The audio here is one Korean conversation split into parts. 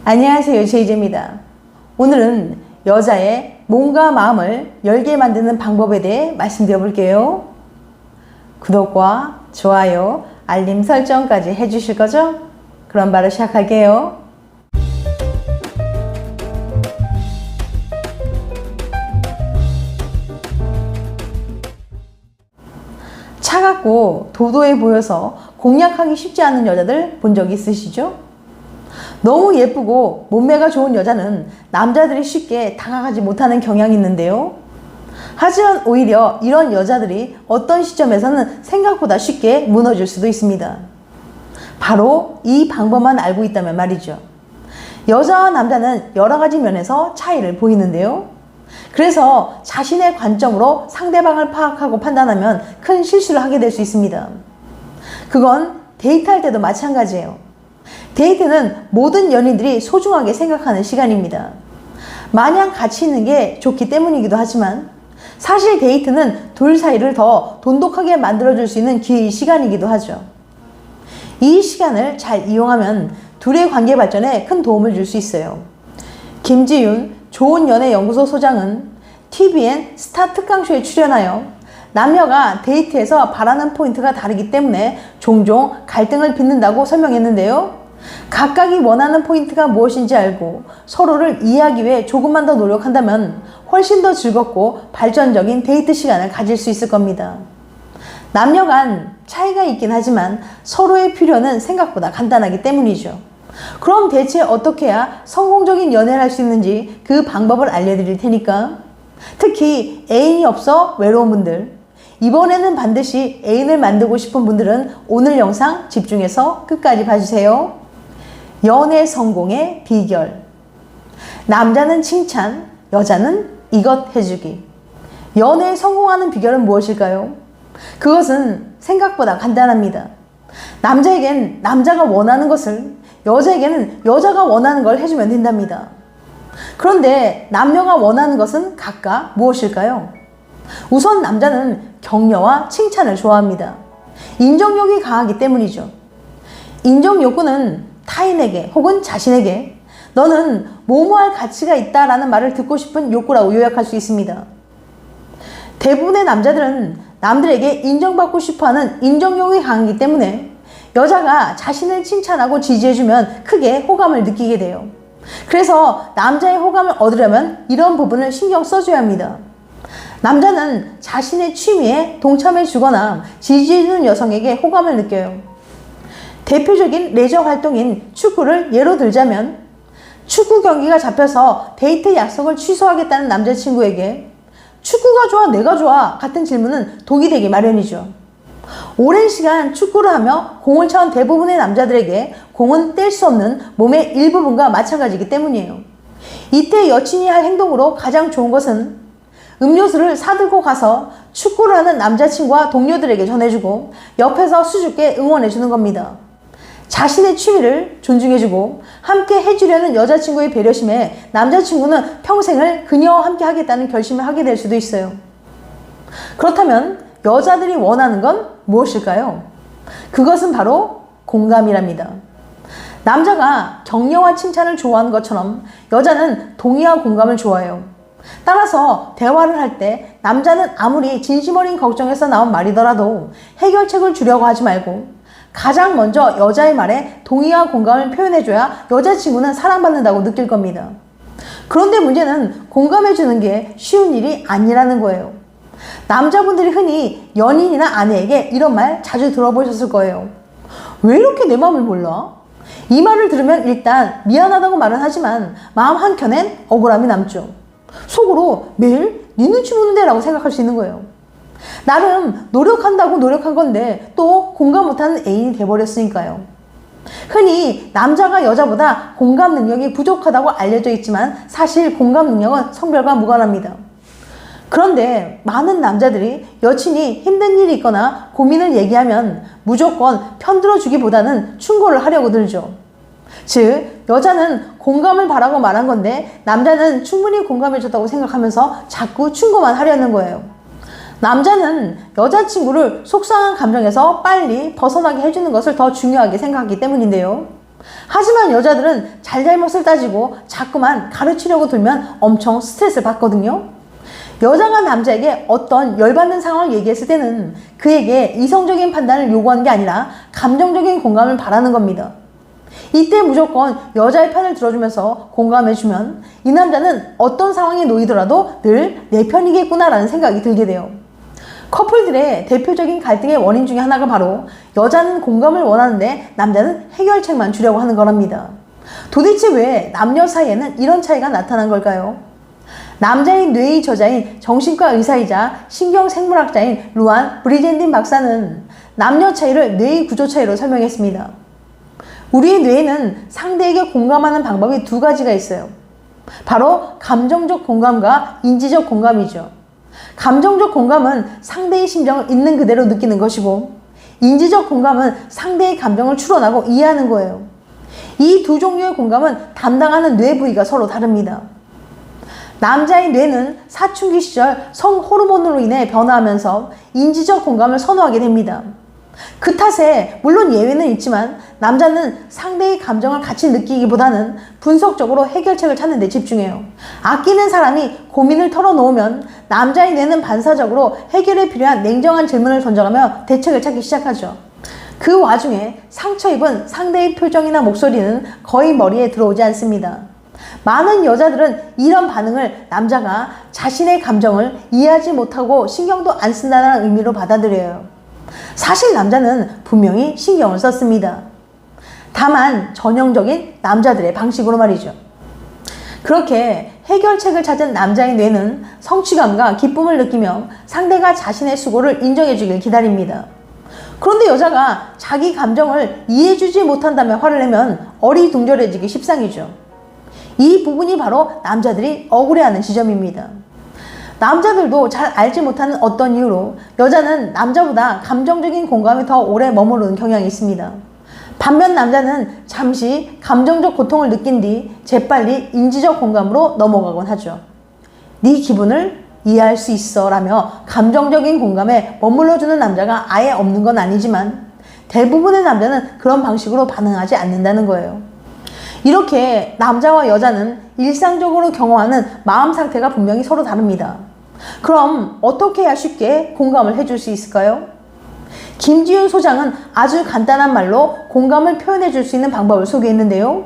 안녕하세요, 제이제입니다. 오늘은 여자의 몸과 마음을 열게 만드는 방법에 대해 말씀드려 볼게요. 구독과 좋아요, 알림 설정까지 해주실 거죠? 그럼 바로 시작할게요. 차갑고 도도해 보여서 공략하기 쉽지 않은 여자들 본 적 있으시죠? 너무 예쁘고 몸매가 좋은 여자는 남자들이 쉽게 다가가지 못하는 경향이 있는데요. 하지만 오히려 이런 여자들이 어떤 시점에서는 생각보다 쉽게 무너질 수도 있습니다. 바로 이 방법만 알고 있다면 말이죠. 여자와 남자는 여러 가지 면에서 차이를 보이는데요. 그래서 자신의 관점으로 상대방을 파악하고 판단하면 큰 실수를 하게 될 수 있습니다. 그건 데이트할 때도 마찬가지예요. 데이트는 모든 연인들이 소중하게 생각하는 시간입니다. 마냥 같이 있는 게 좋기 때문이기도 하지만 사실 데이트는 둘 사이를 더 돈독하게 만들어줄 수 있는 기회의 시간이기도 하죠. 이 시간을 잘 이용하면 둘의 관계 발전에 큰 도움을 줄 수 있어요. 김지윤 좋은연애연구소 소장은 TVN 스타 특강쇼에 출연하여 남녀가 데이트에서 바라는 포인트가 다르기 때문에 종종 갈등을 빚는다고 설명했는데요. 각각이 원하는 포인트가 무엇인지 알고 서로를 이해하기 위해 조금만 더 노력한다면 훨씬 더 즐겁고 발전적인 데이트 시간을 가질 수 있을 겁니다. 남녀 간 차이가 있긴 하지만 서로의 필요는 생각보다 간단하기 때문이죠. 그럼 대체 어떻게 해야 성공적인 연애를 할 수 있는지 그 방법을 알려드릴 테니까 특히 애인이 없어 외로운 분들, 이번에는 반드시 애인을 만들고 싶은 분들은 오늘 영상 집중해서 끝까지 봐주세요. 연애 성공의 비결. 남자는 칭찬, 여자는 이것 해주기. 연애에 성공하는 비결은 무엇일까요? 그것은 생각보다 간단합니다. 남자에겐 남자가 원하는 것을, 여자에게는 여자가 원하는 걸 해주면 된답니다. 그런데 남녀가 원하는 것은 각각 무엇일까요? 우선 남자는 격려와 칭찬을 좋아합니다. 인정욕이 강하기 때문이죠. 인정 욕구는 타인에게 혹은 자신에게 너는 뭐뭐할 가치가 있다라는 말을 듣고 싶은 욕구라고 요약할 수 있습니다. 대부분의 남자들은 남들에게 인정받고 싶어하는 인정욕이 강하기 때문에 여자가 자신을 칭찬하고 지지해주면 크게 호감을 느끼게 돼요. 그래서 남자의 호감을 얻으려면 이런 부분을 신경 써줘야 합니다. 남자는 자신의 취미에 동참해주거나 지지해주는 여성에게 호감을 느껴요. 대표적인 레저 활동인 축구를 예로 들자면 축구 경기가 잡혀서 데이트 약속을 취소하겠다는 남자친구에게 축구가 좋아 내가 좋아 같은 질문은 독이 되기 마련이죠. 오랜 시간 축구를 하며 공을 차온 대부분의 남자들에게 공은 뗄 수 없는 몸의 일부분과 마찬가지이기 때문이에요. 이때 여친이 할 행동으로 가장 좋은 것은 음료수를 사들고 가서 축구를 하는 남자친구와 동료들에게 전해주고 옆에서 수줍게 응원해주는 겁니다. 자신의 취미를 존중해주고 함께 해주려는 여자친구의 배려심에 남자친구는 평생을 그녀와 함께 하겠다는 결심을 하게 될 수도 있어요. 그렇다면 여자들이 원하는 건 무엇일까요? 그것은 바로 공감이랍니다. 남자가 격려와 칭찬을 좋아하는 것처럼 여자는 동의와 공감을 좋아해요. 따라서 대화를 할 때 남자는 아무리 진심 어린 걱정에서 나온 말이더라도 해결책을 주려고 하지 말고 가장 먼저 여자의 말에 동의와 공감을 표현해줘야 여자친구는 사랑받는다고 느낄 겁니다. 그런데 문제는 공감해주는 게 쉬운 일이 아니라는 거예요. 남자분들이 흔히 연인이나 아내에게 이런 말 자주 들어보셨을 거예요. 왜 이렇게 내 마음을 몰라? 이 말을 들으면 일단 미안하다고 말은 하지만 마음 한켠엔 억울함이 남죠. 속으로 매일 네 눈치 보는데 라고 생각할 수 있는 거예요. 나름 노력한다고 노력한 건데 또 공감 못하는 애인이 돼버렸으니까요. 흔히 남자가 여자보다 공감 능력이 부족하다고 알려져 있지만 사실 공감 능력은 성별과 무관합니다. 그런데 많은 남자들이 여친이 힘든 일이 있거나 고민을 얘기하면 무조건 편들어주기보다는 충고를 하려고 들죠. 즉 여자는 공감을 바라고 말한 건데 남자는 충분히 공감해줬다고 생각하면서 자꾸 충고만 하려는 거예요. 남자는 여자친구를 속상한 감정에서 빨리 벗어나게 해주는 것을 더 중요하게 생각하기 때문인데요. 하지만 여자들은 잘잘못을 따지고 자꾸만 가르치려고 들면 엄청 스트레스를 받거든요. 여자가 남자에게 어떤 열받는 상황을 얘기했을 때는 그에게 이성적인 판단을 요구하는 게 아니라 감정적인 공감을 바라는 겁니다. 이때 무조건 여자의 편을 들어주면서 공감해주면 이 남자는 어떤 상황에 놓이더라도 늘 내 편이겠구나라는 생각이 들게 돼요. 커플들의 대표적인 갈등의 원인 중에 하나가 바로 여자는 공감을 원하는데 남자는 해결책만 주려고 하는 거랍니다. 도대체 왜 남녀 사이에는 이런 차이가 나타난 걸까요? 남자의 뇌의 저자인 정신과 의사이자 신경생물학자인 루안 브리젠딘 박사는 남녀 차이를 뇌의 구조 차이로 설명했습니다. 우리의 뇌에는 상대에게 공감하는 방법이 두 가지가 있어요. 바로 감정적 공감과 인지적 공감이죠. 감정적 공감은 상대의 심정을 있는 그대로 느끼는 것이고, 인지적 공감은 상대의 감정을 추론하고 이해하는 거예요. 이 두 종류의 공감은 담당하는 뇌 부위가 서로 다릅니다. 남자의 뇌는 사춘기 시절 성 호르몬으로 인해 변화하면서 인지적 공감을 선호하게 됩니다. 그 탓에 물론 예외는 있지만 남자는 상대의 감정을 같이 느끼기보다는 분석적으로 해결책을 찾는 데 집중해요. 아끼는 사람이 고민을 털어놓으면 남자의 뇌는 반사적으로 해결에 필요한 냉정한 질문을 던져가며 대책을 찾기 시작하죠. 그 와중에 상처 입은 상대의 표정이나 목소리는 거의 머리에 들어오지 않습니다. 많은 여자들은 이런 반응을 남자가 자신의 감정을 이해하지 못하고 신경도 안 쓴다는 의미로 받아들여요. 사실 남자는 분명히 신경을 썼습니다. 다만 전형적인 남자들의 방식으로 말이죠. 그렇게 해결책을 찾은 남자의 뇌는 성취감과 기쁨을 느끼며 상대가 자신의 수고를 인정해주길 기다립니다. 그런데 여자가 자기 감정을 이해해주지 못한다며 화를 내면 어리둥절해지기 십상이죠. 이 부분이 바로 남자들이 억울해하는 지점입니다. 남자들도 잘 알지 못하는 어떤 이유로 여자는 남자보다 감정적인 공감이 더 오래 머무르는 경향이 있습니다. 반면 남자는 잠시 감정적 고통을 느낀 뒤 재빨리 인지적 공감으로 넘어가곤 하죠. 네 기분을 이해할 수 있어 라며 감정적인 공감에 머물러주는 남자가 아예 없는 건 아니지만 대부분의 남자는 그런 방식으로 반응하지 않는다는 거예요. 이렇게 남자와 여자는 일상적으로 경험하는 마음 상태가 분명히 서로 다릅니다. 그럼 어떻게 해야 쉽게 공감을 해줄 수 있을까요? 김지윤 소장은 아주 간단한 말로 공감을 표현해 줄 수 있는 방법을 소개했는데요.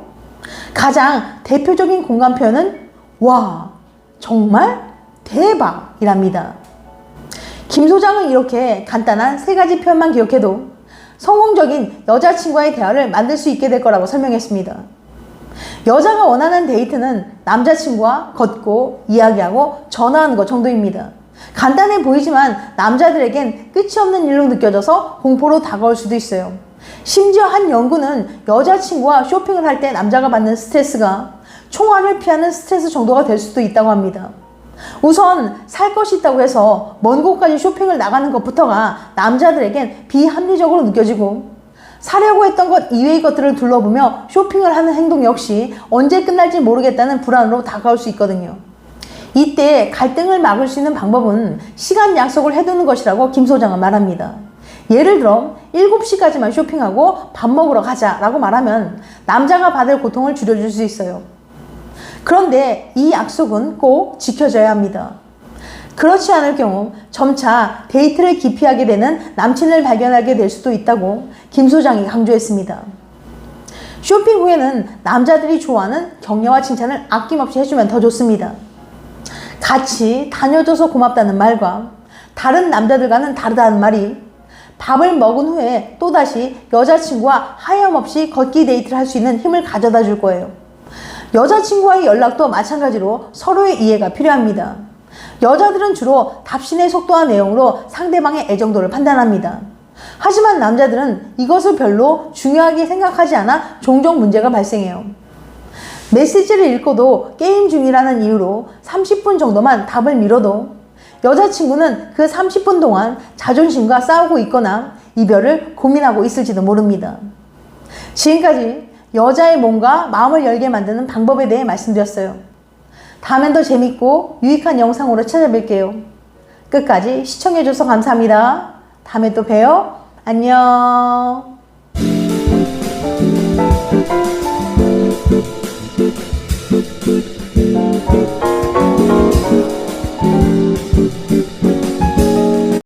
가장 대표적인 공감 표현은 와, 정말 대박이랍니다. 김 소장은 이렇게 간단한 세 가지 표현만 기억해도 성공적인 여자친구와의 대화를 만들 수 있게 될 거라고 설명했습니다. 여자가 원하는 데이트는 남자친구와 걷고 이야기하고 전화하는 것 정도입니다. 간단해 보이지만 남자들에겐 끝이 없는 일로 느껴져서 공포로 다가올 수도 있어요. 심지어 한 연구는 여자친구와 쇼핑을 할 때 남자가 받는 스트레스가 총알을 피하는 스트레스 정도가 될 수도 있다고 합니다. 우선 살 것이 있다고 해서 먼 곳까지 쇼핑을 나가는 것부터가 남자들에겐 비합리적으로 느껴지고, 사려고 했던 것 이외의 것들을 둘러보며 쇼핑을 하는 행동 역시 언제 끝날지 모르겠다는 불안으로 다가올 수 있거든요. 이때 갈등을 막을 수 있는 방법은 시간 약속을 해두는 것이라고 김 소장은 말합니다. 예를 들어 7시까지만 쇼핑하고 밥 먹으러 가자라고 말하면 남자가 받을 고통을 줄여줄 수 있어요. 그런데 이 약속은 꼭 지켜져야 합니다. 그렇지 않을 경우 점차 데이트를 기피하게 되는 남친을 발견하게 될 수도 있다고 김 소장이 강조했습니다. 쇼핑 후에는 남자들이 좋아하는 격려와 칭찬을 아낌없이 해주면 더 좋습니다. 같이 다녀줘서 고맙다는 말과 다른 남자들과는 다르다는 말이 밥을 먹은 후에 또다시 여자친구와 하염없이 걷기 데이트를 할 수 있는 힘을 가져다 줄 거예요. 여자친구와의 연락도 마찬가지로 서로의 이해가 필요합니다. 여자들은 주로 답신의 속도와 내용으로 상대방의 애정도를 판단합니다. 하지만 남자들은 이것을 별로 중요하게 생각하지 않아 종종 문제가 발생해요. 메시지를 읽고도 게임 중이라는 이유로 30분 정도만 답을 미뤄도 여자친구는 그 30분 동안 자존심과 싸우고 있거나 이별을 고민하고 있을지도 모릅니다. 지금까지 여자의 몸과 마음을 열게 만드는 방법에 대해 말씀드렸어요. 다음엔 더 재밌고 유익한 영상으로 찾아뵐게요. 끝까지 시청해줘서 감사합니다. 다음에 또 봬요. 안녕. 네.